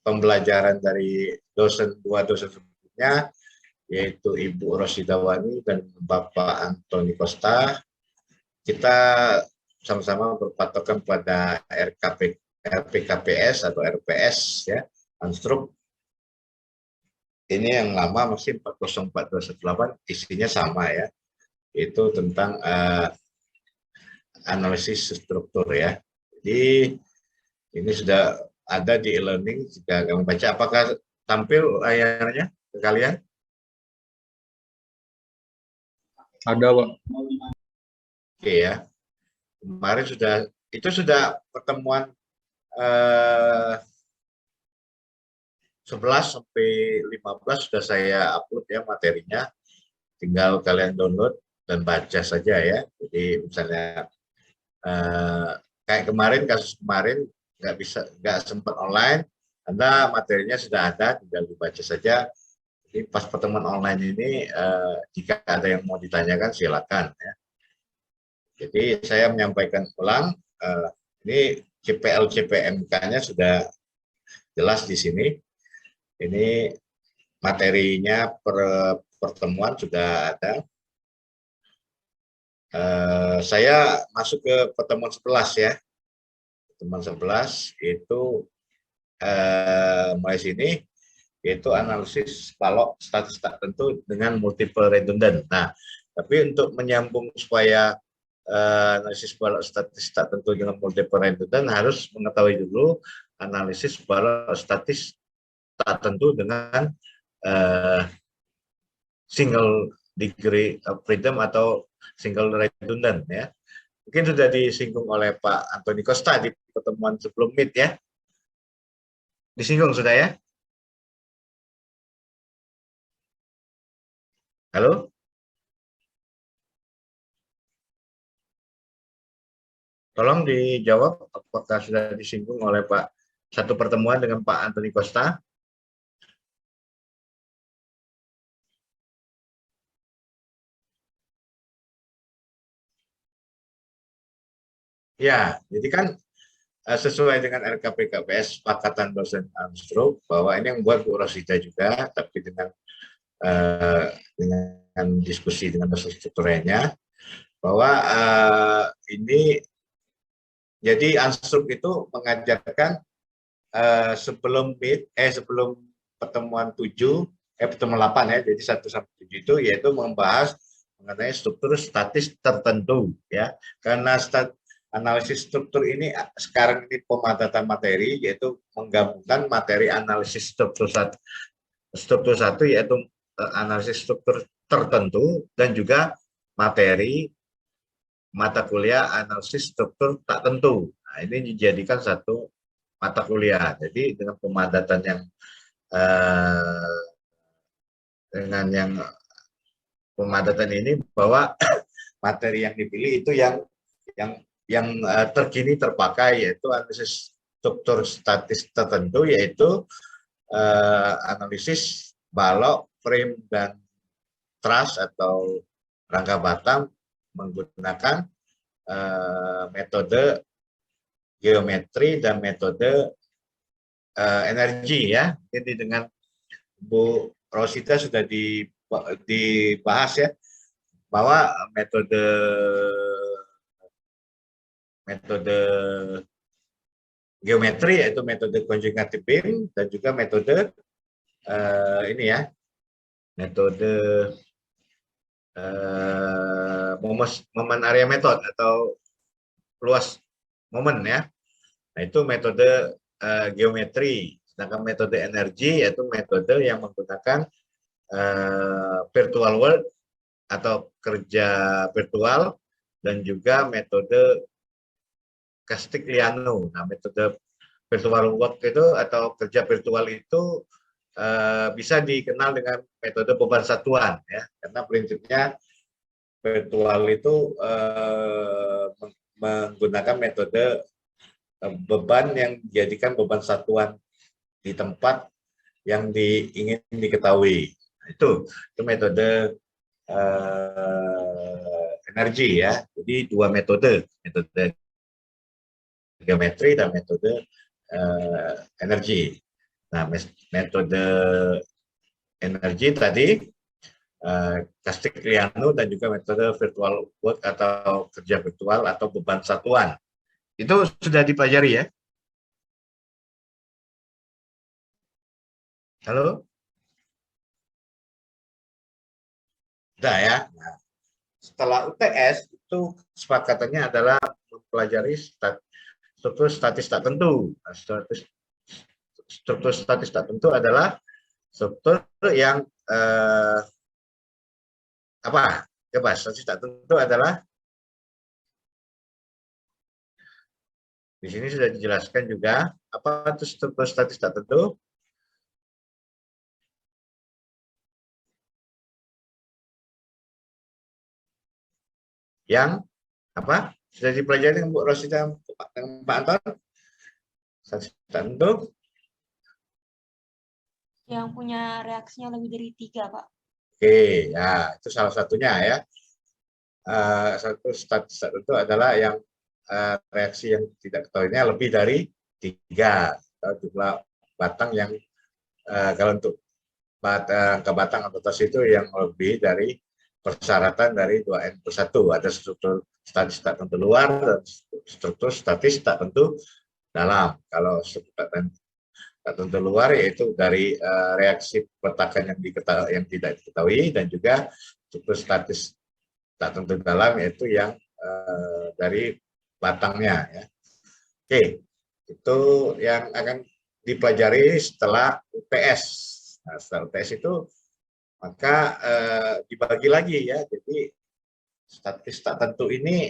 pembelajaran dari dua dosen sebelumnya, yaitu Ibu Rosidawani dan Bapak Antoni Costa. Kita sama-sama berpatokan pada RPKPS atau RPS ya, Anstruk. Ini yang lama masih 404218, isinya sama ya, itu tentang analisis struktur ya. Jadi ini sudah ada di e-learning, jika kalian baca. Apakah tampil layarnya ke kalian? Ada, Pak. Oke ya. Kemarin sudah pertemuan 11 sampai 15 sudah saya upload ya materinya. Tinggal kalian download dan baca saja ya. Jadi misalnya kayak kemarin, kasus kemarin nggak sempat online, Anda materinya sudah ada, tinggal dibaca saja. Jadi pas pertemuan online ini jika ada yang mau ditanyakan silakan ya. Jadi saya menyampaikan ulang, ini CPL CPMK-nya sudah jelas di sini. Ini materinya per pertemuan sudah ada. Saya masuk ke pertemuan 11 ya. Pertemuan 11 itu mulai sini, yaitu analisis balok statis tak tentu dengan multiple redundant. Nah, tapi untuk menyambung supaya analisis balok statis tak tentu dengan multiple redundant, harus mengetahui dulu analisis balok statis tak tentu dengan single degree of freedom atau single redundant ya. Mungkin sudah disinggung oleh Pak Antoni Costa di pertemuan sebelum Meet ya. Disinggung sudah ya? Halo? Tolong dijawab apakah sudah disinggung oleh Pak satu pertemuan dengan Pak Antoni Costa. Ya, jadi kan sesuai dengan RKPKPS Pakatan Dosen Anstruk, bahwa ini yang buat Bu Rosida juga, tapi dengan diskusi dengan dosen strukturnya, bahwa ini jadi Anstruk itu mengajarkan sebelum pertemuan 7, pertemuan 8 ya, jadi 1 sampai 7 itu yaitu membahas mengenai struktur statis tertentu ya. Karena analisis struktur ini sekarang ini pemadatan materi, yaitu menggabungkan materi analisis struktur satu yaitu analisis struktur tertentu, dan juga materi mata kuliah analisis struktur tak tentu. Nah, ini dijadikan satu mata kuliah. Jadi dengan pemadatan pemadatan ini, bahwa materi yang dipilih itu yang terkini terpakai, yaitu analisis struktur statis tertentu, yaitu analisis balok, frame, dan truss atau rangka batang menggunakan metode geometri dan metode energi ya. Jadi dengan Bu Rosita sudah dibahas ya, bahwa metode geometri yaitu metode conjugative beam, dan juga metode ini ya, metode moment area method atau luas momen ya. Nah, itu metode geometri. Sedangkan metode energi yaitu metode yang menggunakan virtual world atau kerja virtual, dan juga metode Castigliano. Nah, metode virtual work itu atau kerja virtual itu bisa dikenal dengan metode beban satuan ya, karena prinsipnya virtual itu menggunakan metode beban yang dijadikan beban satuan di tempat yang ingin diketahui. Nah, itu metode energi ya. Jadi dua metode geometri dan metode energi. Nah, metode energi tadi, Castigliano dan juga metode virtual work atau kerja virtual atau beban satuan. Itu sudah dipelajari ya? Halo? Sudah ya? Nah, setelah UTS itu kesepakatannya adalah mempelajari struktur statis tak tentu. Nah, struktur statis tak tentu adalah struktur yang apa? Coba, statis tak tentu adalah di sini sudah dijelaskan juga apa itu struktur statis tak tentu. Yang apa? Sudah dipelajari dengan Bu Rosita dan Pak Anton? Statis tak tentu. Yang punya reaksinya lebih dari 3, Pak. Oke, ya itu salah satunya ya. Satu statis tak tentu adalah yang reaksi yang tidak ketahuinya lebih dari 3 jumlah batang yang kalau untuk angka batang atau tas itu yang lebih dari persyaratan dari 2n+1. Ada struktur statis tak tentu luar dan struktur statis tak tentu dalam. Kalau struktur tak tentu luar yaitu dari reaksi peletakan yang tidak diketahui, dan juga struktur statis tak tentu dalam yaitu yang dari batangnya ya. Oke, itu yang akan dipelajari setelah UTS. Nah, setelah UTS itu maka dibagi lagi ya. Jadi statis tak tentu ini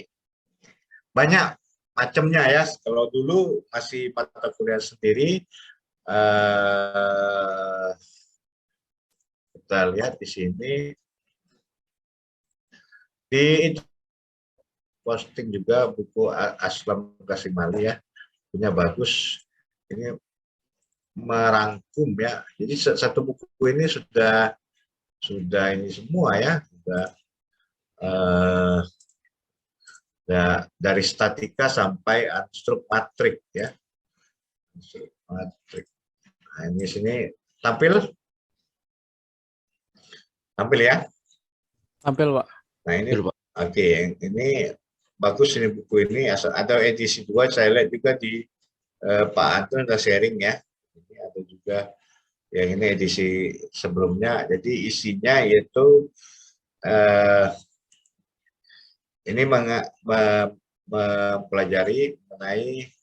banyak macamnya ya. Kalau dulu masih mata kuliah sendiri, kita lihat di sini di posting juga buku Aslam Kasimali ya, punya bagus, ini merangkum ya. Jadi satu buku ini sudah ini semua ya, sudah dari statika sampai unstruct matrik ya. Matrik. Nah, ini sini tampil ya. Tampil Pak. Nah ini oke, ini bagus ini buku ini, ada edisi 2, saya lihat juga di Pak Anton ada sharing ya. Ini ada juga yang ini edisi sebelumnya. Jadi isinya yaitu ini mempelajari mengenai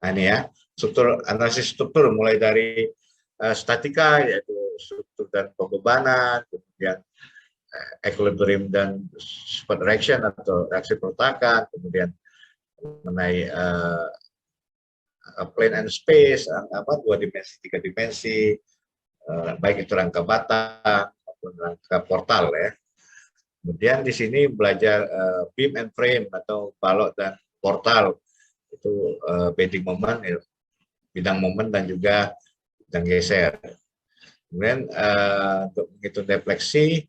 ini ya, analisis struktur mulai dari statika yaitu struktur dan pembebanan, kemudian equilibrium dan support reaction atau reaksi pertakan, kemudian mengenai plane and space, dua dimensi, 3 dimensi, baik itu rangka batang maupun rangka portal ya. Kemudian di sini belajar beam and frame atau balok dan portal, itu bending moment, bidang moment dan juga bidang geser. Kemudian untuk menghitung defleksi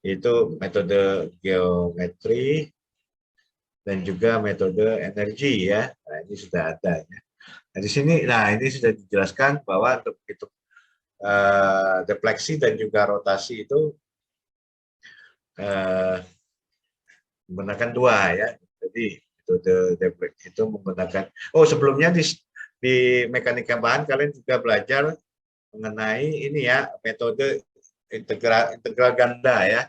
itu metode geometri dan juga metode energi ya. Nah, ini sudah ada ya. Nah, di sini, ini sudah dijelaskan bahwa untuk menghitung defleksi dan juga rotasi itu menggunakan 2 ya. Jadi metode defleksi itu menggunakan, sebelumnya di mekanika bahan kalian juga belajar mengenai ini ya, metode integral ganda ya,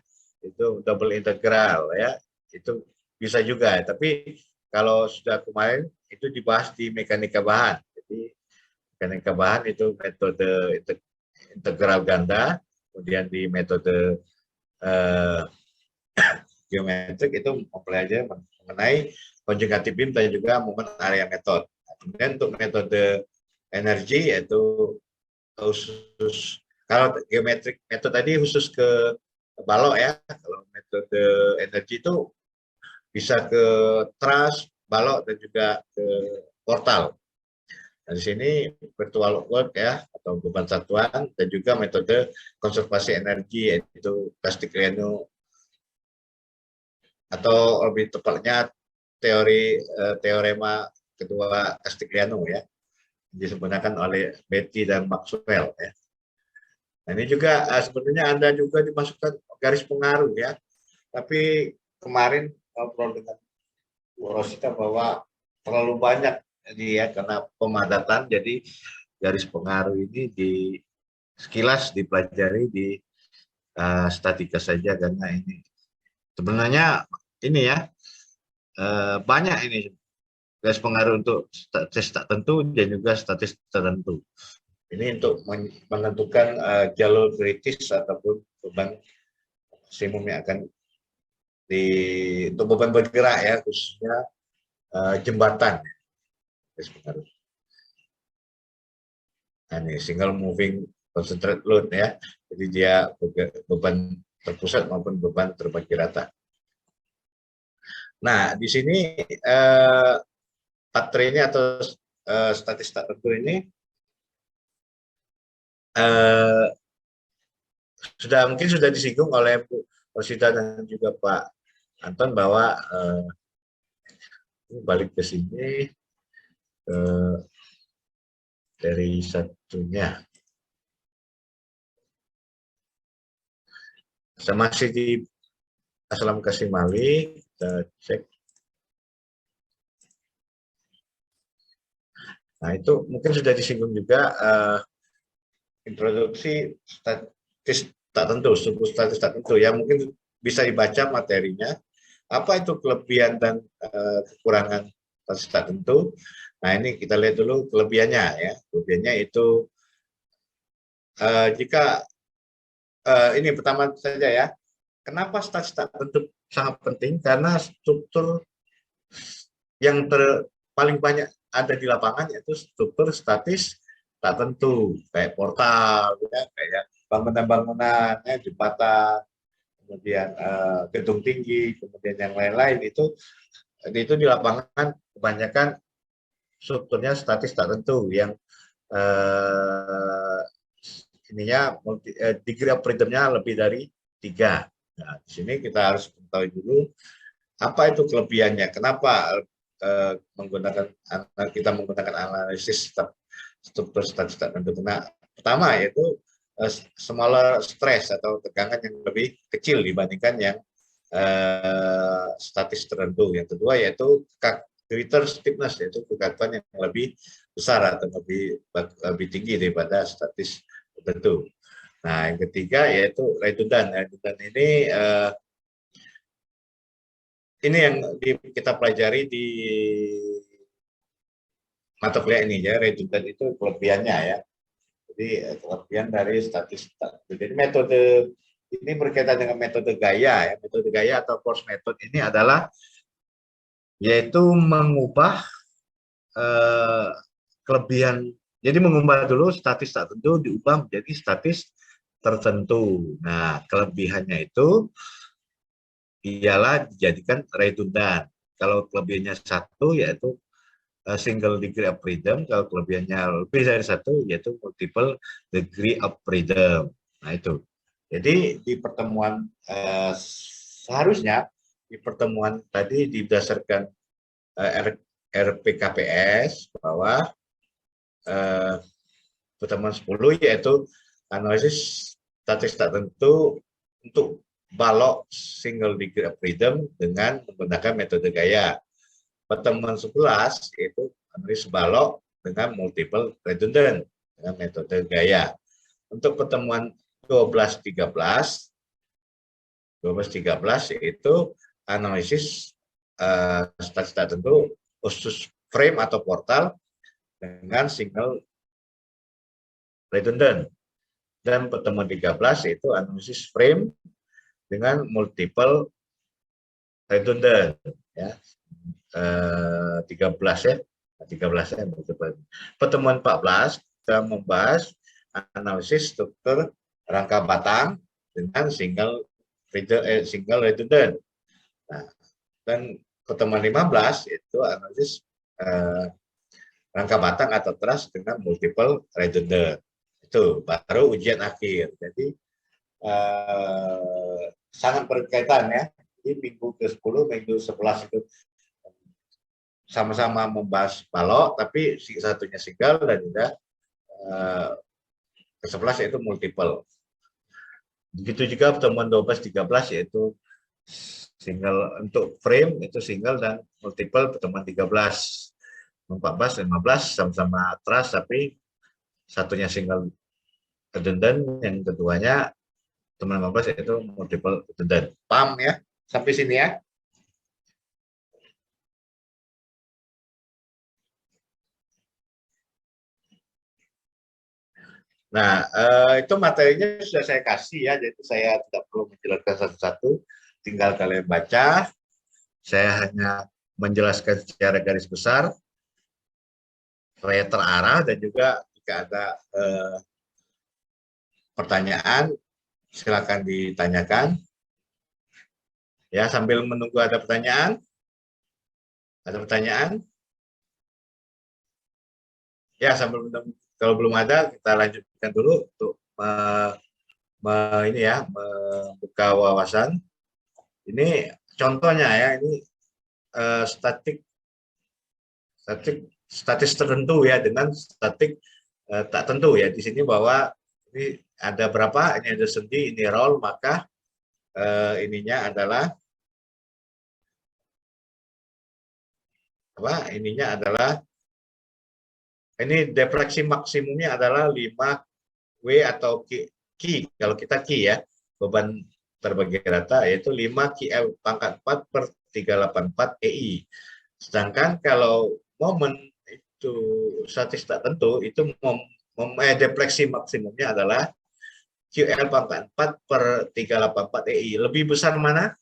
itu double integral ya, itu bisa juga. Tapi kalau sudah kemarin itu dibahas di mekanika bahan. Jadi mekanika bahan itu metode integral ganda, kemudian di metode geometrik itu mempelajari mengenai conjugative beam dan juga moment area method. Kemudian untuk metode energi yaitu khusus, kalau geometrik metode tadi khusus ke balok ya, kalau metode energi itu bisa ke truss, balok dan juga ke portal. Nah, di sini virtual work ya atau beban satuan, dan juga metode konservasi energi yaitu Castigliano atau lebih tepatnya teorema kedua Castigliano ya, disempurnakan oleh Betti dan Maxwell ya. Nah, ini juga sebenarnya ada juga dimasukkan garis pengaruh ya, tapi kemarin ngobrol dengan Bu Rosita bahwa terlalu banyak dia karena pemadatan, jadi garis pengaruh ini sekilas dipelajari di statika saja, karena ini sebenarnya ini ya banyak ini garis pengaruh untuk statis tak tentu dan juga statis tertentu. Ini untuk menentukan jalur kritis ataupun beban maksimum yang akan untuk beban bergerak ya, khususnya jembatan. Garis pengaruh. Nah, ini single moving concentrate load ya. Jadi dia beban terpusat maupun beban terbagi rata. Nah, di sini baterai ini atau statis tak tentu ini mungkin sudah disinggung oleh Bu Rosita dan juga Pak Anton bahwa balik ke sini dari satunya. Saya masih di Aslam Kasimali, kita cek. Nah, itu mungkin sudah disinggung juga introduksi statis tak tentu, struktur statis tak tentu ya, mungkin bisa dibaca materinya. Apa itu kelebihan dan kekurangan statis tak tentu? Nah, ini kita lihat dulu kelebihannya ya. Kelebihannya itu jika ini pertama saja ya. Kenapa statis tak tentu sangat penting? Karena struktur yang paling banyak ada di lapangan yaitu struktur statis tak tentu, kayak portal, ya, kayak bangunan-bangunan, ya, jembatan, kemudian gedung tinggi, kemudian yang lain-lain itu di lapangan kebanyakan strukturnya statis tak tentu yang ininya degree of freedom-nya lebih dari 3. Nah, di sini kita harus mengetahui dulu apa itu kelebihannya, kenapa kita menggunakan analisis struktur statis tak tentu. Nah, pertama yaitu smaller stress atau tegangan yang lebih kecil dibandingkan yang statis tertentu. Yang kedua yaitu greater stiffness, yaitu kekakuan yang lebih besar atau lebih tinggi daripada statis tertentu. Nah, yang ketiga yaitu redundant. Redundant ini yang kita pelajari di mata kuliah ini ya. Redundant itu kelebihannya ya. Jadi kelebihan dari statis. Jadi metode ini berkaitan dengan metode gaya ya. Metode gaya atau force method ini adalah yaitu mengubah kelebihan. Jadi mengubah dulu statis tak tentu diubah menjadi statis tertentu. Nah, kelebihannya itu ialah dijadikan redundant. Kalau kelebihannya 1 yaitu single degree of freedom, kalau kelebihannya lebih dari 1 yaitu multiple degree of freedom. Nah, itu. Jadi di pertemuan seharusnya di pertemuan tadi didasarkan RPKPS bahwa pertemuan 10 yaitu analisis statis tak tentu untuk balok single degree of freedom dengan menggunakan metode gaya. Pertemuan 11 yaitu analisis balok dengan multiple redundant dengan metode gaya. Untuk pertemuan 12-13 yaitu analisis statis tak tentu khusus frame atau portal dengan single redundant. Dan pertemuan 13 yaitu analisis frame dengan multiple redundant ya. 13 ya. 13 ya. Pertemuan 14 kita membahas analisis struktur rangka batang dengan single redundant. Nah, dan pertemuan 15 itu analisis rangka batang atau truss dengan multiple redundant. Itu baru ujian akhir. Jadi sangat berkaitan ya. Jadi minggu ke-10, minggu 11 itu sama-sama membahas balok, tapi satunya single dan juga ke-11 yaitu multiple. Begitu juga pertemuan 12-13 yaitu single untuk frame itu single dan multiple pertemuan 13. 14, 15 sama-sama trust tapi satunya single redundant, yang keduanya teman 15 yaitu multiple redundant. Paham ya? Sampai sini ya. Nah, itu materinya sudah saya kasih ya, jadi saya tidak perlu menjelaskan satu-satu, tinggal kalian baca. Saya hanya menjelaskan secara garis besar, supaya terarah, dan juga jika ada pertanyaan, silakan ditanyakan. Ya, sambil menunggu ada pertanyaan. Ada pertanyaan? Ya, sambil menunggu. Kalau belum ada, kita lanjutkan dulu untuk ini ya, membuka wawasan. Ini contohnya ya, ini statis tertentu ya, dengan statik tak tentu ya. Di sini bahwa ini ada berapa, ini ada sendi, ini roll, maka ininya adalah apa? Ininya adalah ini defleksi maksimumnya adalah 5W atau Ki. Kalau kita Ki ya, beban terbagi rata yaitu 5 KL pangkat 4 per 384 EI. Sedangkan kalau momen itu statis tak tentu, itu defleksi maksimumnya adalah QL pangkat 4 per 384 EI. Lebih besar mana?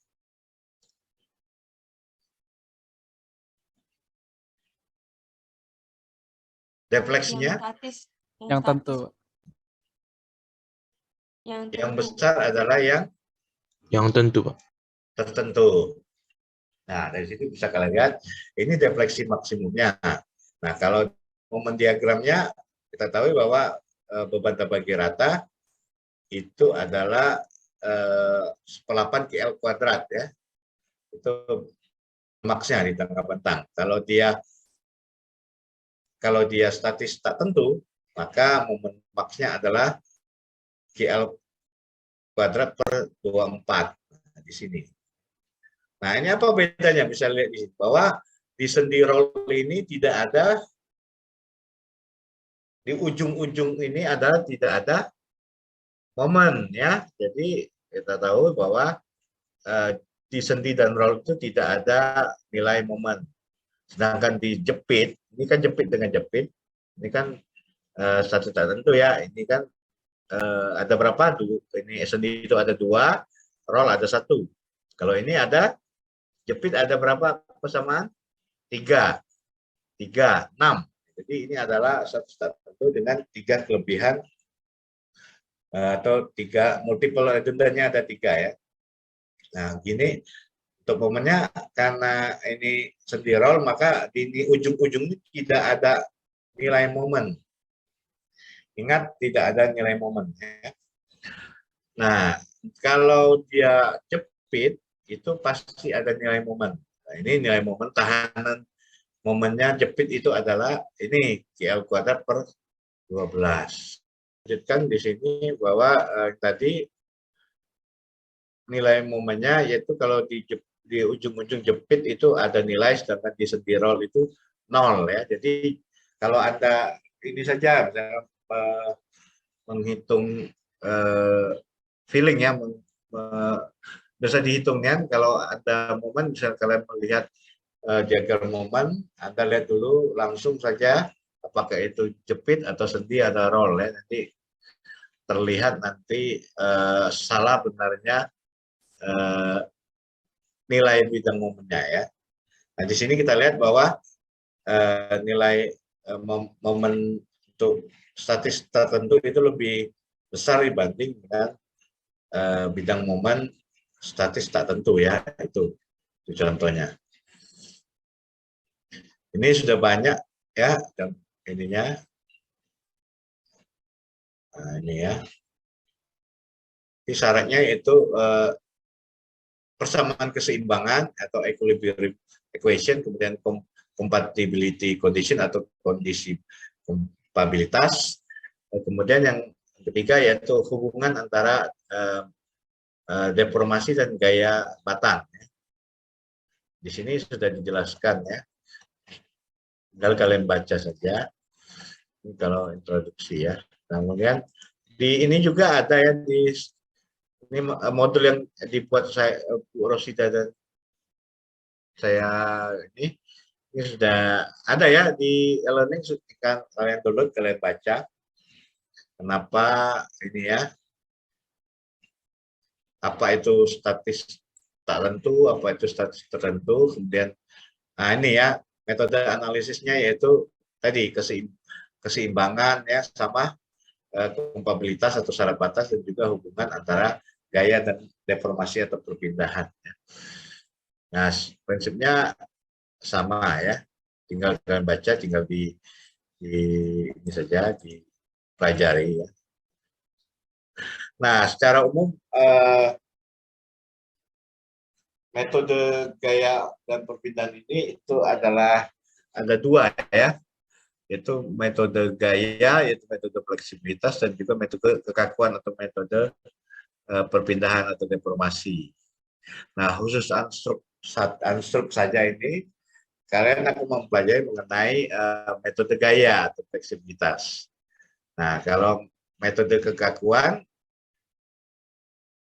Defleksinya? Yang tentu. Yang besar adalah yang tentu, Pak. tertentu. Nah, dari situ bisa kalian lihat, ini defleksi maksimumnya. Nah, kalau momen diagramnya, kita tahu bahwa beban terbagi rata itu adalah 8 KL kuadrat ya. Itu maksnya di tengah bentang. Kalau dia statis tak tentu, maka momen maksnya adalah KL kuadrat per 24 di sini. Nah, ini apa bedanya? Bisa lihat di sini bahwa di sendi roll ini tidak ada, di ujung-ujung ini adalah tidak ada momen ya. Jadi kita tahu bahwa di sendi dan roll itu tidak ada nilai momen. Sedangkan di jepit, ini kan jepit dengan jepit, ini kan satu tertentu ya. Ini kan ada berapa? Ini sendi itu ada 2, roll ada 1. Kalau ini ada jepit ada berapa persamaan? 3, 6. Jadi ini adalah satu tertentu dengan 3 kelebihan atau 3 multiple redundantnya ada 3 ya. Nah, gini untuk momennya, karena ini sendi roll, maka di ujung-ujung ini tidak ada nilai momen. Ingat, tidak ada nilai momen. Ya. Nah, kalau dia jepit, itu pasti ada nilai momen. Nah, ini nilai momen tahanan momennya jepit itu adalah ini KL kuadrat per 12. Lanjutkan di sini bahwa tadi nilai momennya yaitu kalau di ujung-ujung jepit itu ada nilai, sedangkan di sendi roll itu 0 ya. Jadi kalau Anda ini saja misalnya menghitung feeling ya, bisa dihitungnya kalau ada momen, bisa kalian melihat diagram momen, Anda lihat dulu langsung saja apakah itu jepit atau sendi atau roll ya. Nanti terlihat nanti salah benarnya nilai bidang momennya ya. Nah, di sini kita lihat bahwa nilai momen untuk statis tertentu itu lebih besar dibanding dengan bidang momen statis tak tentu ya. Itu contohnya. Ini sudah banyak ya ininya. Nah, ini ya. Ini syaratnya itu persamaan keseimbangan atau equilibrium equation, kemudian compatibility condition atau kondisi kompabilitas. Kemudian yang ketiga yaitu hubungan antara deformasi dan gaya batang. Di sini sudah dijelaskan ya. Tinggal kalian baca saja. Ini kalau introduksi ya. Kemudian di ini juga ada ya di ini modul yang dibuat saya Bu Rosida dan saya ini sudah ada ya di e-learning, kan kalian download, kalian baca. Kenapa ini ya? Apa itu statis tak tentu, apa itu statis tertentu, kemudian nah ini ya metode analisisnya yaitu tadi keseimbangan ya sama kompabilitas atau syarat batas dan juga hubungan antara gaya dan deformasi atau perpindahan. Nah, prinsipnya sama ya, tinggal kalian baca, tinggal di ini saja dipelajari ya. Nah, secara umum metode gaya dan perpindahan ini itu adalah ada dua ya, yaitu metode gaya, yaitu metode fleksibilitas, dan juga metode kekakuan atau metode perpindahan atau deformasi. Nah, khusus unstruk saja ini, kalian akan mempelajari mengenai metode gaya atau fleksibilitas. Nah, kalau metode kekakuan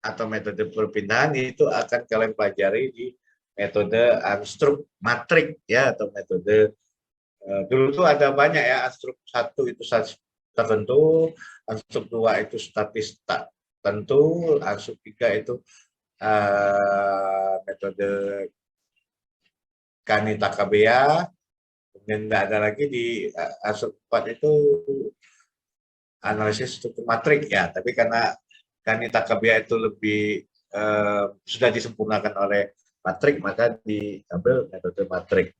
atau metode perpindahan itu akan kalian pelajari di metode unstruk matrik ya, atau metode dulu tuh ada banyak ya, unstruk 1 itu statis tertentu, unstruk 2 itu statis tak tentu, unstruk 3 itu metode Kanita-Kabea, kemudian ada lagi di unstruk 4 itu analisis struktur matrik ya, tapi karena Kanita-Kabea itu lebih sudah disempurnakan oleh matrik, maka diambil metode matrik.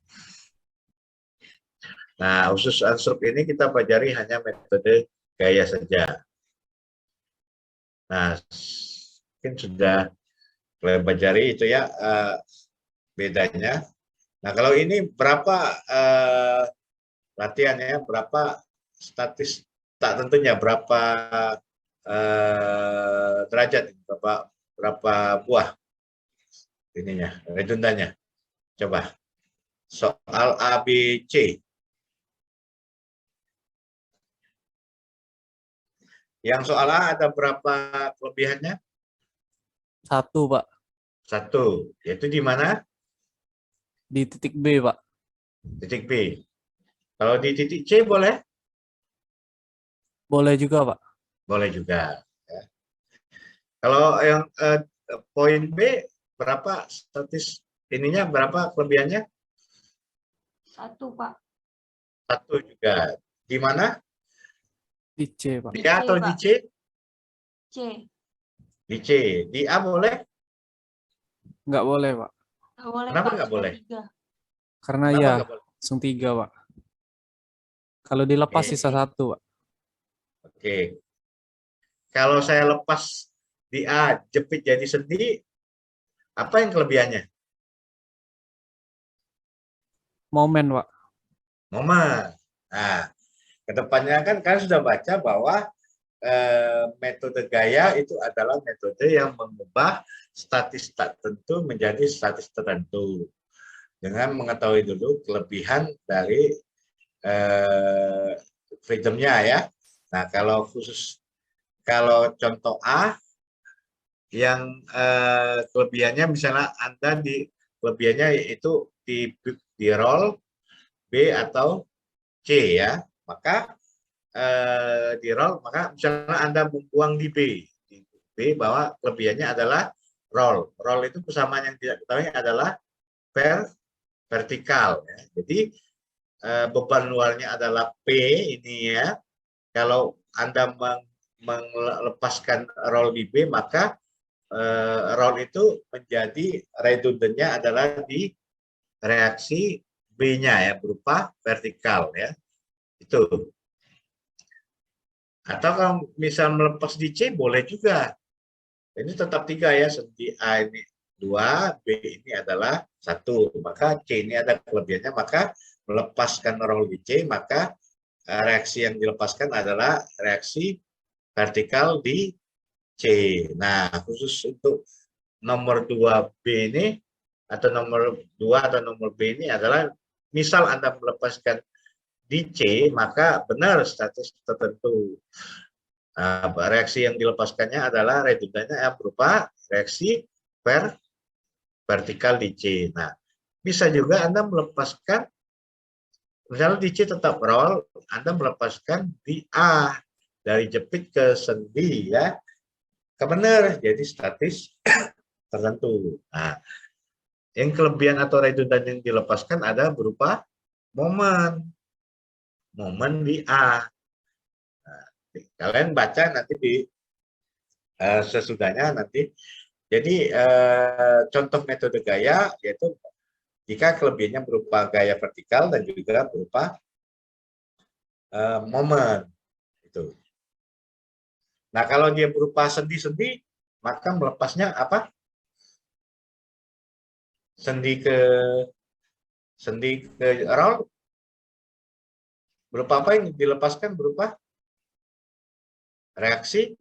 Nah, khusus unstruk ini kita pelajari hanya metode gaya saja. Nah, mungkin sudah kalian pelajari itu ya bedanya. Nah, kalau ini berapa latihannya, berapa statis tak tentunya, berapa derajat, berapa buah ininya redundannya. Coba soal A, B, C. Yang soal A ada berapa kelebihannya? 1, Pak. 1. Yaitu di mana? Di titik B, Pak. Titik B. Kalau di titik C boleh? Boleh juga, Pak. Boleh juga. Ya. Kalau yang poin B, berapa statis ininya, berapa kelebihannya? 1, Pak. 1 juga. Di mana? Di C, Pak. Di A atau di C? C. Di C. Di A boleh? Nggak boleh, Pak. Nggak boleh, Kenapa Pak. nggak Sudah boleh? 3. Karena Kenapa ya nggak boleh? langsung 3, Pak. Kalau dilepas Oke. sisa 1, Pak. Oke. Kalau saya lepas di A, jepit jadi sendi, apa yang kelebihannya? Momen, Pak. Momen. Nah, kedepannya kan kalian sudah baca bahwa metode gaya itu adalah metode yang mengubah statis tak tentu menjadi statis tertentu dengan mengetahui dulu kelebihan dari freedomnya ya. Nah, kalau kalau contoh A yang kelebihannya misalnya Anda kelebihannya itu di roll B atau C ya, maka di roll, maka misalnya Anda membuang di B bahwa kelebihannya adalah roll. Roll itu persamaan yang tidak ketahui adalah vertikal. Ya. Jadi beban luarnya adalah P ini ya. Kalau Anda melepaskan roll di B, maka roll itu menjadi redundannya adalah di reaksi B-nya ya, berupa vertikal ya. Itu. Atau kalau misal melepas di C boleh juga. Ini tetap 3 ya, sendi A ini 2, B ini adalah 1. Maka C ini ada kelebihannya, maka melepaskan rol di C, maka reaksi yang dilepaskan adalah reaksi vertikal di C. Nah, khusus untuk nomor 2B ini, atau nomor 2 atau nomor B ini adalah, misal Anda melepaskan di C, maka benar status tertentu. Reaksi yang dilepaskannya adalah redundannya berupa reaksi vertikal di C. Nah, bisa juga Anda melepaskan, misalnya di C tetap roll, Anda melepaskan di A, dari jepit ke sendi, ya, kebenar, jadi statis tertentu. Nah, yang kelebihan atau redundan yang dilepaskan ada berupa momen di A. Nah, kalian baca nanti di sesudahnya nanti. Jadi contoh metode gaya yaitu jika kelebihannya berupa gaya vertikal dan juga berupa momen. Itu. Nah, kalau dia berupa sendi-sendi, maka melepasnya apa? Sendi ke roll, berupa apa yang dilepaskan? Berupa reaksi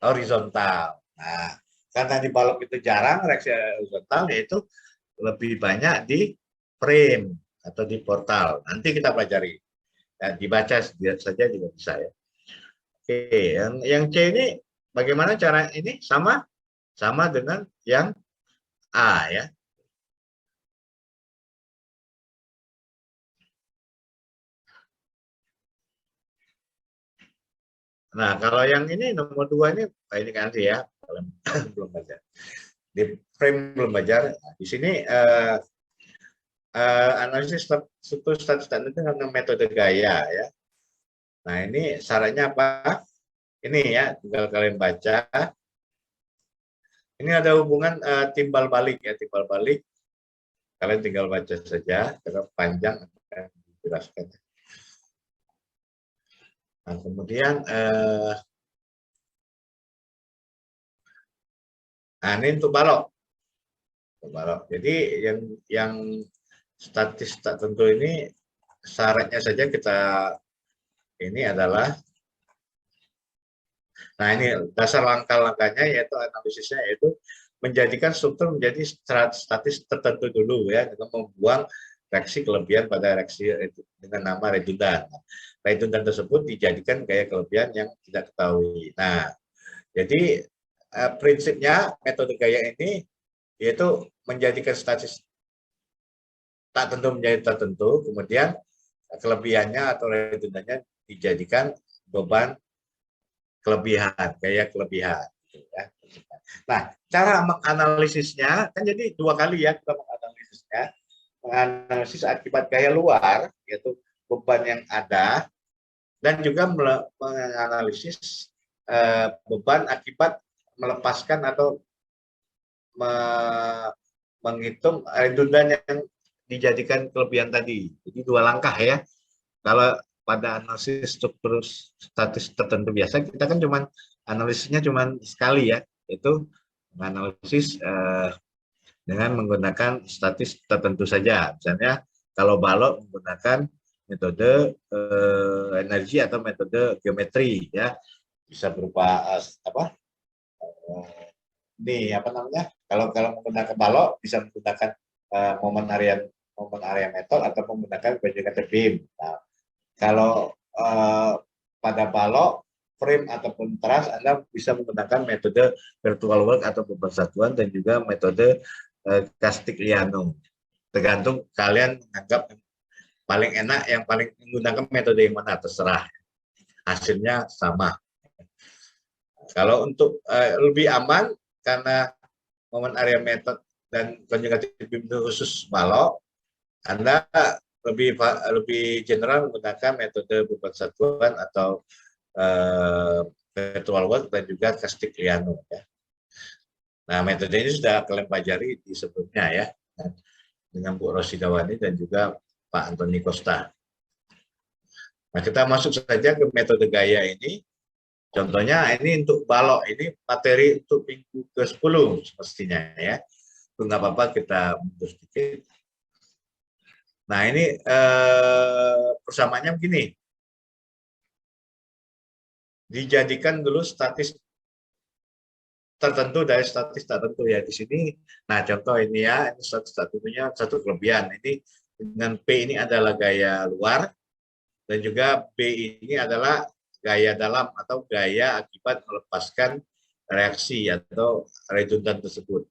horizontal. Nah, karena di balok itu jarang reaksi horizontal, yaitu lebih banyak di frame atau di portal. Nanti kita pelajari. Ya, dibaca saja juga bisa, ya. Oke, yang C ini bagaimana cara ini? Sama dengan yang A, ya. Nah, kalau yang ini nomor 2 ini kan sih, ya, belum belajar. Di frame belum belajar. Nah, di sini analisis struktur statis itu dengan metode gaya, ya. Nah, ini syaratnya apa? Ini, ya, tinggal kalian baca. Ini ada hubungan timbal balik, ya, timbal balik. Kalian tinggal baca saja, karena panjang akan dijelaskan. Nah, kemudian nah, ini untuk balok. Jadi yang statis tak tentu ini syaratnya saja kita ini adalah, nah, ini dasar langkah-langkahnya yaitu analisisnya, yaitu menjadikan struktur menjadi statis tertentu dulu, ya, dengan membuang reaksi kelebihan pada reaksi dengan nama redundan. Redundan tersebut dijadikan gaya kelebihan yang tidak ketahui. Nah, jadi prinsipnya metode gaya ini yaitu menjadikan statis tak tentu menjadi tertentu, kemudian kelebihannya atau redundannya dijadikan beban kelebihan, gaya kelebihan. Ya. Nah, cara menganalisisnya kan jadi 2 kali, ya, kita menganalisisnya. Menganalisis akibat gaya luar, yaitu beban yang ada, dan juga menganalisis beban akibat melepaskan atau menghitung redundan yang dijadikan kelebihan tadi. Jadi 2 langkah, ya. Kalau pada analisis struktur statis tertentu biasa, kita kan analisisnya cuma sekali, ya, yaitu menganalisis dengan menggunakan statis tertentu saja. Misalnya kalau balok menggunakan metode energi atau metode geometri, ya, bisa berupa ini apa namanya? Kalau menggunakan balok bisa menggunakan momen area metode atau menggunakan PJKT beam. Nah, kalau pada balok, frame ataupun teras, Anda bisa menggunakan metode virtual work atau beban satuan dan juga metode Castigliano. Tergantung kalian menganggap paling enak, yang paling menggunakan metode yang mana, terserah. Hasilnya sama. Kalau untuk lebih aman, karena momen area method dan konjugatif beam khusus balok, Anda lebih general menggunakan metode beban satuan atau virtual work dan juga Castigliano, ya. Nah, metode ini sudah kalian pelajari di sebelumnya, ya, dengan Bu Rosidawani dan juga Pak Antoni Costa. Nah, kita masuk saja ke metode gaya ini. Contohnya ini untuk balok, ini materi untuk minggu ke-10 semestinya, ya. Itu nggak apa-apa, kita mundur sedikit. Nah, ini persamaannya begini. Dijadikan dulu statis tertentu dari statis tertentu ya di sini. Nah, contoh ini ya, ini satu-satunya satu kelebihan. Ini dengan P ini adalah gaya luar dan juga B ini adalah gaya dalam atau gaya akibat melepaskan reaksi atau redundan tersebut.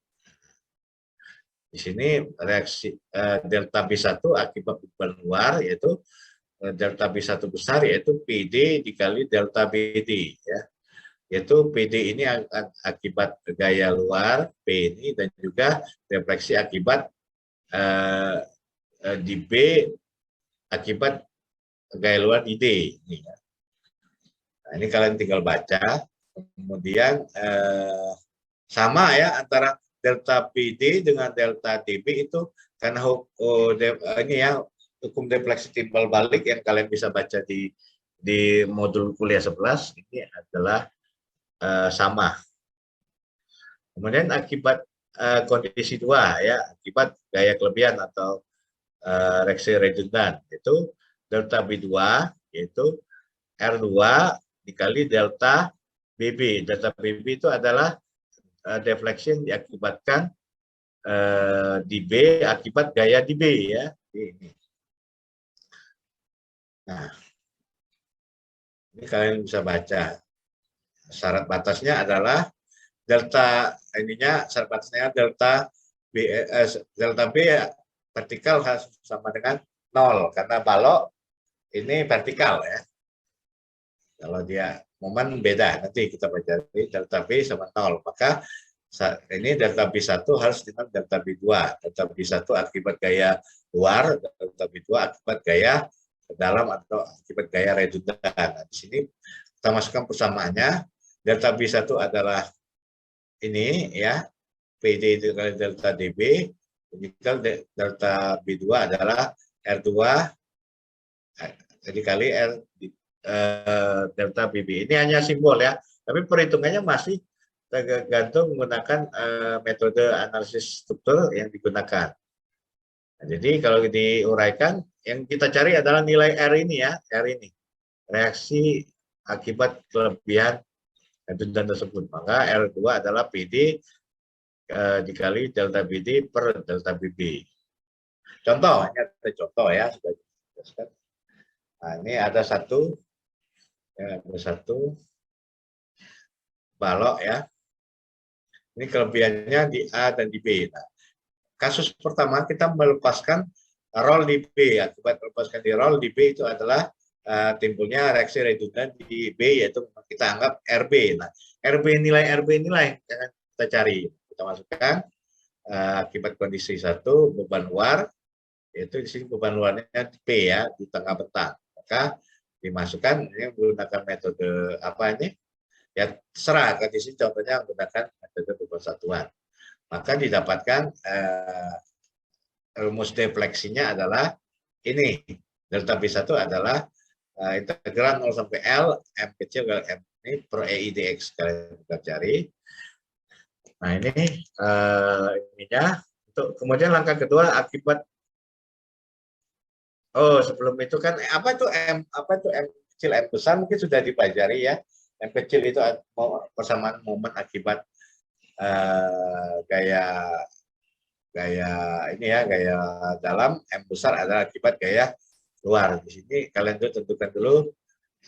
Di sini reaksi delta B1 akibat beban luar yaitu delta B1 besar yaitu PD dikali delta BD ya. Yaitu PD ini akibat gaya luar P ini dan juga refleksi akibat di B akibat gaya luar di D ini ya. Nah, ini kalian tinggal baca. Kemudian sama ya antara delta PD dengan delta DB itu karena ini ya hukum defleksi timbal balik yang kalian bisa baca di modul kuliah 11 ini adalah sama. Kemudian akibat kondisi 2 ya, akibat gaya kelebihan atau reaksi redundan itu delta B2 yaitu R2 dikali delta BB. Delta BB itu adalah defleksi yang diakibatkan di B akibat gaya di B ya. Ini. Nah, ini kalian bisa baca. Syarat batasnya adalah delta ininya syarat batasnya delta B ya, vertikal harus sama dengan 0 karena balok ini vertikal ya. Kalau dia momen beda, nanti kita pelajari delta B sama 0. Maka ini delta B1 harus dengan delta B2. Delta B1 akibat gaya luar, delta B2 akibat gaya dalam atau akibat gaya redundan. Nah, di sini kita masukkan persamaannya. Delta B1 adalah ini ya, PD dikali delta DB, delta B2 adalah R2 dikali R delta BB. Ini hanya simbol ya, tapi perhitungannya masih tergantung menggunakan metode analisis struktur yang digunakan. Nah, jadi kalau diuraikan, yang kita cari adalah nilai R ini ya, R ini. Reaksi akibat kelebihan redundan tersebut. Maka R2 adalah PD dikali delta BD per delta BB. Contoh, ini ada contoh ya. Nah, ini ada satu balok ya. Ini kelebihannya di A dan di B. Nah, kasus pertama kita melepaskan roll di B. Akibat melepaskan di roll di B itu adalah timbulnya reaksi redundan di B, yaitu kita anggap RB. Nah, nilai RB inilah yang kita cari. Kita masukkan akibat kondisi 1 beban luar, yaitu di sini beban luarnya di P ya, di tengah bentang. Maka dimasukkan ini menggunakan metode apa ini? Ya terserah, di sini contohnya menggunakan metode beban satuan. Maka didapatkan rumus defleksinya adalah ini. Delta B1 adalah integral 0 sampai L, M kecil kali M ini per EI dx. Kalian kita cari. Nah ini ininya. Untuk kemudian langkah kedua akibat sebelum itu kan apa itu M kecil M besar mungkin sudah dipelajari ya. M kecil itu persamaan momen akibat gaya ini ya, gaya dalam. M besar adalah akibat gaya luar. Di sini kalian tentukan dulu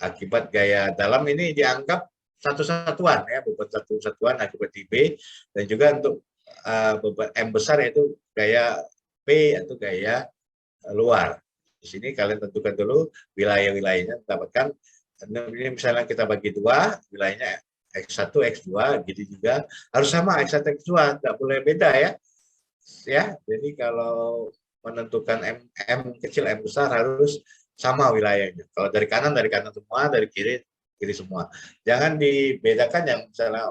akibat gaya dalam ini dianggap satu satuan ya, beban satu satuan akibat IB, dan juga untuk beban M besar yaitu gaya P atau gaya luar. Di sini kalian tentukan dulu wilayah-wilayahnya, dapatkan ini misalnya kita bagi 2, wilayahnya X1, X2, gitu juga harus sama X1, X2, nggak boleh beda ya. Ya, jadi kalau menentukan M kecil, M besar harus sama wilayahnya. Kalau dari kanan semua, dari kiri semua. Jangan dibedakan yang misalnya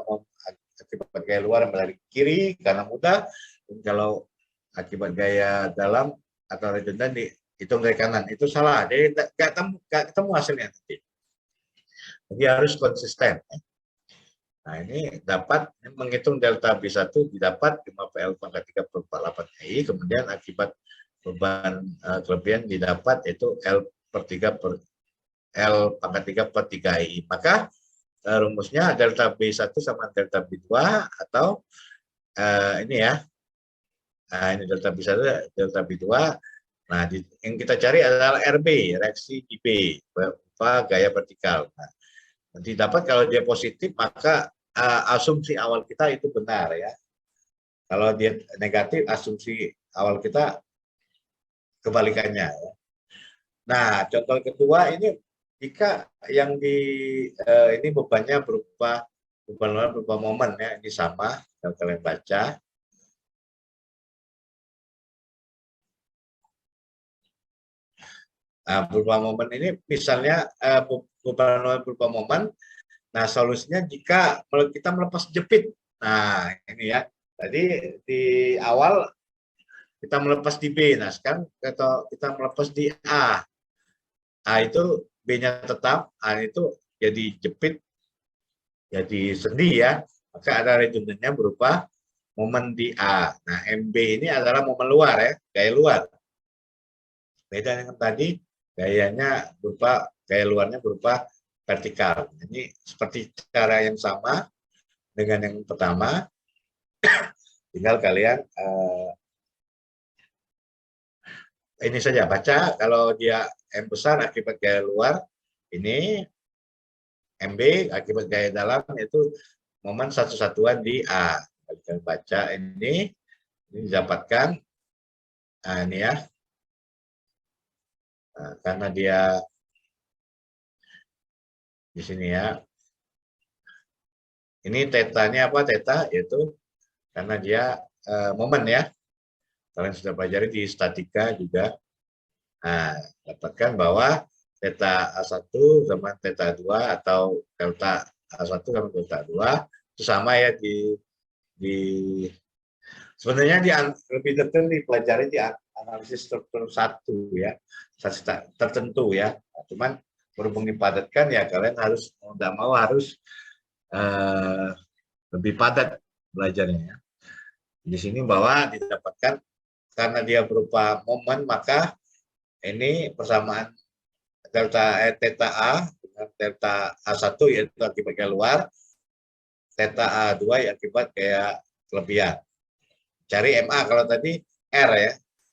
akibat gaya luar dari kiri karena mudah, kalau akibat gaya dalam atau redundan dihitung dari kanan, itu salah. Jadi nggak ketemu hasilnya nanti. Jadi harus konsisten. Nah ini dapat menghitung delta B1 didapat 5PL pangkat 3 per 48 EI, kemudian akibat beban kelebihan didapat itu L per 3 per L pangkat 3 per 3I. Maka rumusnya delta B1 sama delta B2 atau ini ya. Nah, ini delta B1, delta B2. Nah, yang kita cari adalah RB, reaksi di B, berupa gaya vertikal. Nah, nanti dapat kalau dia positif, maka asumsi awal kita itu benar ya. Kalau dia negatif, asumsi awal kita kebalikannya. Ya. Nah, contoh kedua ini jika yang ini bebannya berupa momen ya, ini sama, kalau kalian baca. Nah, berupa momen ini misalnya berupa momen. Nah, solusinya jika kita melepas jepit. Nah, ini ya. Tadi di awal kita melepas di B. Nah, sekarang kita melepas di A. A itu B-nya tetap, A itu jadi jepit, jadi sendi ya. Maka ada redundannya berupa momen di A. Nah, MB ini adalah momen luar ya, gaya luar. Beda dengan tadi, gaya luarnya berupa vertikal. Ini seperti cara yang sama dengan yang pertama. Tinggal kalian ini saja baca, kalau dia M besar akibat gaya luar, ini MB akibat gaya dalam, itu momen satu-satuan di A. Kita baca ini didapatkan, nah ini ya, nah, karena dia di sini ya, ini tetanya apa, teta yaitu karena dia momen ya, kalian sudah pelajari di statika juga. Nah, dapatkan bahwa theta A1 sama theta 2 atau delta A1 sama delta 2 itu sama ya sebenarnya lebih detail dipelajari di analisis struktur 1 ya, tertentu ya. Nah, cuman berhubung dipadatkan ya kalian harus mau tidak mau harus lebih padat belajarnya ya. Di sini bahwa didapatkan karena dia berupa momen, maka ini persamaan theta A dengan delta A1 yaitu akibat gaya luar, theta A2 ya akibat gaya kelebihan. Cari MA, kalau tadi R ya,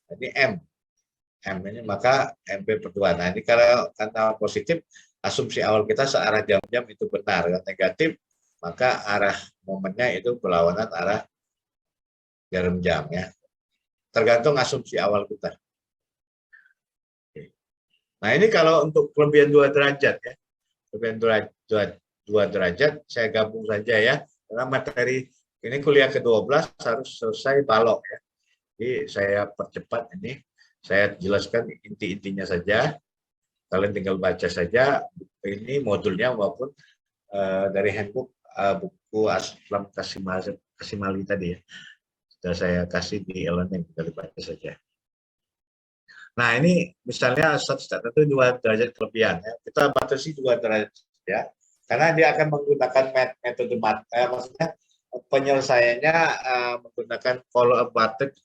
tadi M ini maka MB per 2. Nah, ini karena positif, asumsi awal kita searah jam-jam itu benar. Kalau negatif, maka arah momennya itu berlawanan arah jarum jam ya. Tergantung asumsi awal kita. Nah, ini kalau untuk kelebihan 2 derajat ya. Kelebihan 2 derajat saya gabung saja ya. Karena materi ini kuliah ke-12 harus selesai balok ya. Jadi saya percepat ini. Saya jelaskan inti-intinya saja. Kalian tinggal baca saja ini modulnya maupun dari handbook buku Aslam Kasimali tadi ya. Sudah saya kasih di elemen, tinggal dibaca saja. Nah, ini misalnya satu itu 2 derajat kelebihan ya. Kita batasi 2 derajat ya. Karena dia akan menggunakan metode maksudnya penyelesaiannya menggunakan follow-up matrix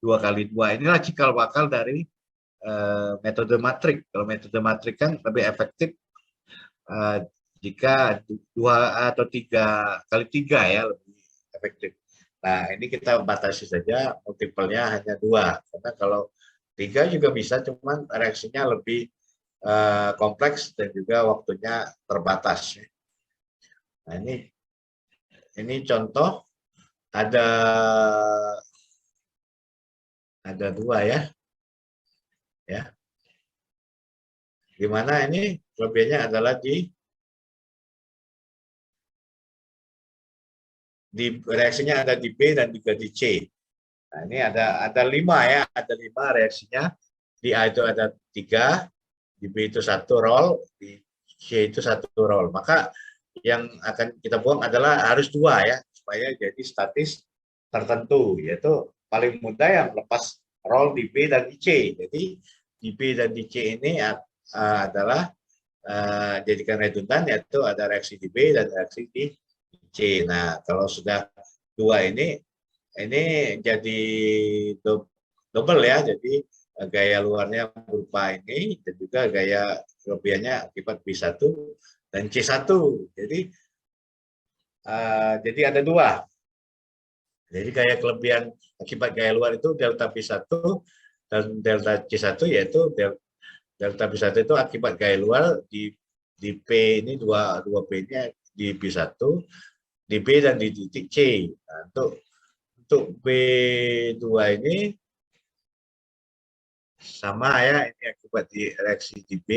2x2. Inilah cikal bakal dari metode matrik. Kalau metode matrik kan lebih efektif jika 2 atau 3x3 ya, lebih efektif. Nah, ini kita batasi saja multipelnya hanya 2. Karena kalau 3 juga bisa, cuman reaksinya lebih kompleks dan juga waktunya terbatas. Nah, ini contoh ada 2 ya. Ya. Gimana ini kelebihannya adalah di reaksinya ada di B dan juga di C. Nah, ini ada 5 ya, ada 5 reaksinya. Di A itu ada 3, di B itu 1 roll, di C itu 1 roll. Maka yang akan kita buang adalah harus 2 ya, supaya jadi statis tertentu, yaitu paling mudah yang lepas roll di B dan di C. Jadi di B dan di C ini adalah jadikan redundan, yaitu ada reaksi di B dan reaksi di C. Nah, kalau sudah 2 ini jadi double ya, jadi gaya luarnya berupa ini dan juga gaya kelebihannya akibat B1 dan C1. Jadi ada dua. Jadi gaya kelebihan akibat gaya luar itu delta B1 dan delta C1, yaitu delta B1 itu akibat gaya luar di P ini dua P-nya di B1, di B dan di titik C. Nah, untuk B2 ini sama ya, ini akibat di reaksi di B,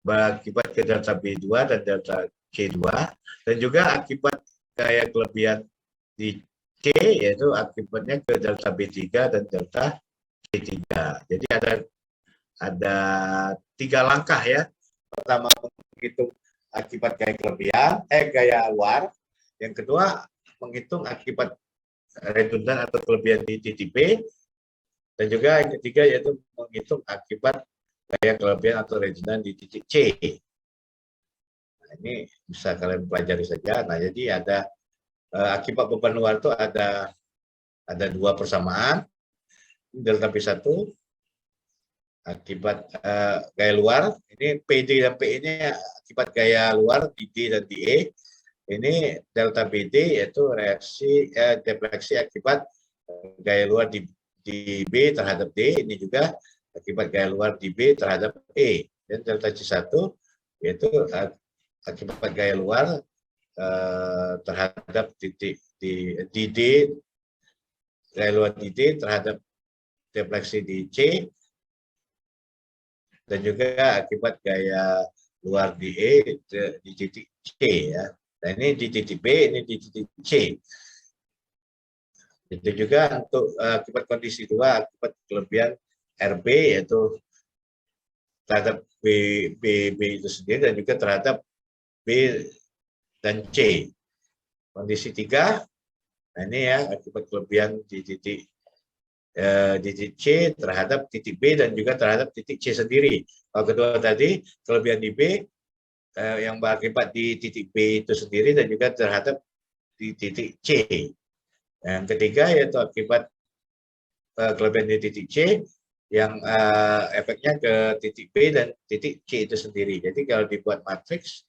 akibat ke delta B2 dan delta C2, dan juga akibat gaya kelebihan di C, yaitu akibatnya ke delta B3 dan delta C3. Jadi ada 3 langkah ya. Pertama, menghitung akibat gaya kelebihan, gaya luar. Yang kedua, menghitung akibat redundan atau kelebihan di titik B. Dan juga yang ketiga yaitu menghitung akibat gaya kelebihan atau redundan di titik C. Nah, ini bisa kalian pelajari saja. Nah, jadi ada akibat beban luar itu ada 2 persamaan. Delta B1 akibat gaya luar, ini PD dan PE ini akibat gaya luar di D dan di E. Ini delta BD yaitu defleksi akibat gaya luar di B terhadap D, ini juga akibat gaya luar di B terhadap E. Dan delta C1 yaitu akibat gaya luar terhadap titik di D, gaya luar di D terhadap defleksi di C, dan juga akibat gaya luar di E di titik C ya. Nah, ini di titik B, ini di titik C. Itu juga untuk akibat kondisi 2, akibat kelebihan RB yaitu terhadap B itu sendiri dan juga terhadap B dan C. Kondisi 3, nah ini ya akibat kelebihan di titik C terhadap titik B dan juga terhadap titik C sendiri. Kalau kedua tadi kelebihan di B yang berakibat di titik B itu sendiri dan juga terhadap di titik C. Yang ketiga yaitu akibat kelebihan di titik C yang efeknya ke titik B dan titik C itu sendiri. Jadi kalau dibuat matriks,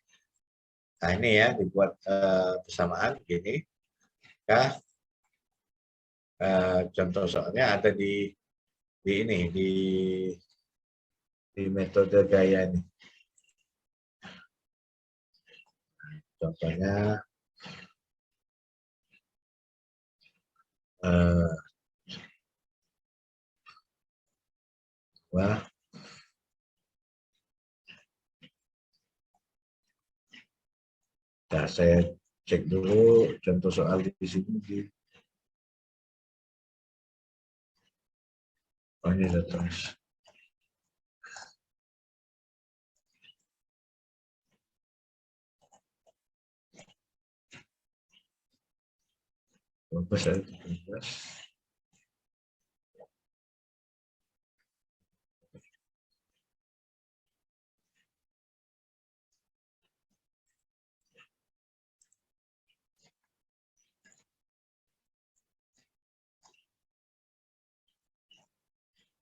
nah ini ya dibuat persamaan gini. Ya, contoh soalnya ada di metode gaya ini. Contohnya wah, nah, saya cek dulu contoh soal di sini. Oh, ini sudah terus. Pasal 17.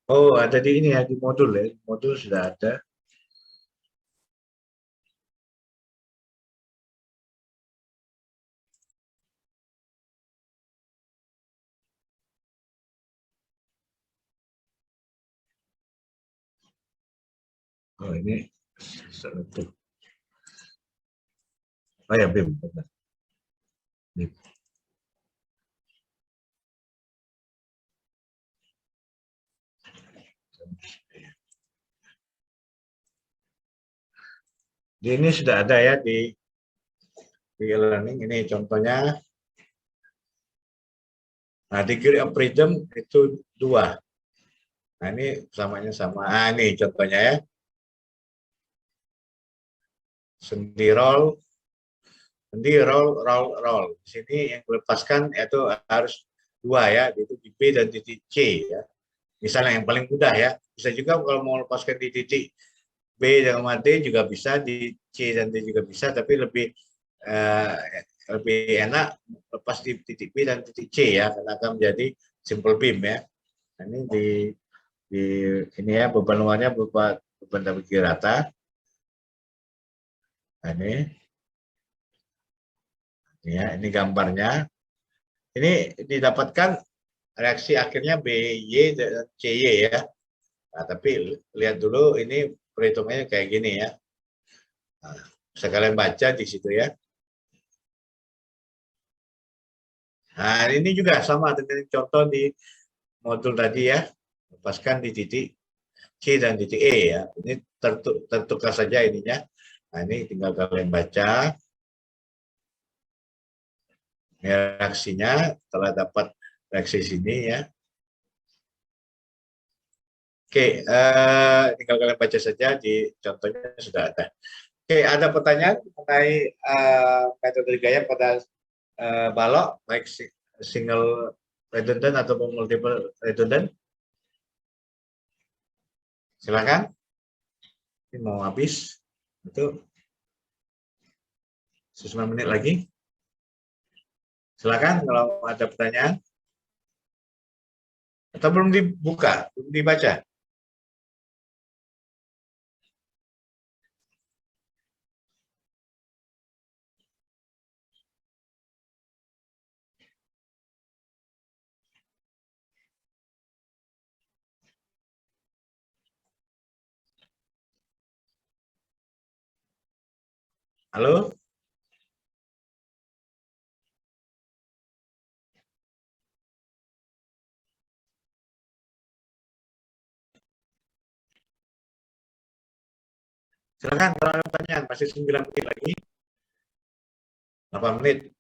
Oh, ada di ini ya, di modul ya. Modul sudah ada. Oh, ini satu. Oh ya, BIM. Benar. BIM. Ini sudah ada ya di e-learning. Ini contohnya. Nah, degree of freedom itu 2. Nah, ini samanya sama. Ah, ini contohnya ya. Sendi roll. Di sini yang dilepaskan itu harus 2 ya, itu di B dan titik C ya. Misalnya yang paling mudah ya. Bisa juga kalau mau lepaskan di titik B dan D juga bisa, di C dan D juga bisa, tapi lebih enak lepas di titik B dan titik C ya, karena akan menjadi simple beam ya. Nah, ini di ini ya, beban luarnya berupa beban tabiki rata. Nah, ini ya, ini gambarnya. Ini didapatkan reaksi akhirnya BY dan CY ya. Nah, tapi lihat dulu ini perhitungannya kayak gini ya. Nah, bisa kalian baca di situ ya. Nah, ini juga sama dengan contoh di modul tadi ya. Lepaskan di titik C dan titik E ya. Ini tertukar saja ininya. Nah, ini tinggal kalian baca. Reaksinya telah dapat reaksi sini ya. Oke, tinggal kalian baca saja di contohnya sudah ada. Oke, ada pertanyaan mengenai metode gaya pada balok, baik single redundant atau multiple redundant? Silakan. Ini mau habis. Itu 9 menit lagi. Silakan kalau ada pertanyaan. Atau belum dibuka, belum dibaca? Halo? Silakan kalau ada pertanyaan, masih 9 menit lagi. 8 menit.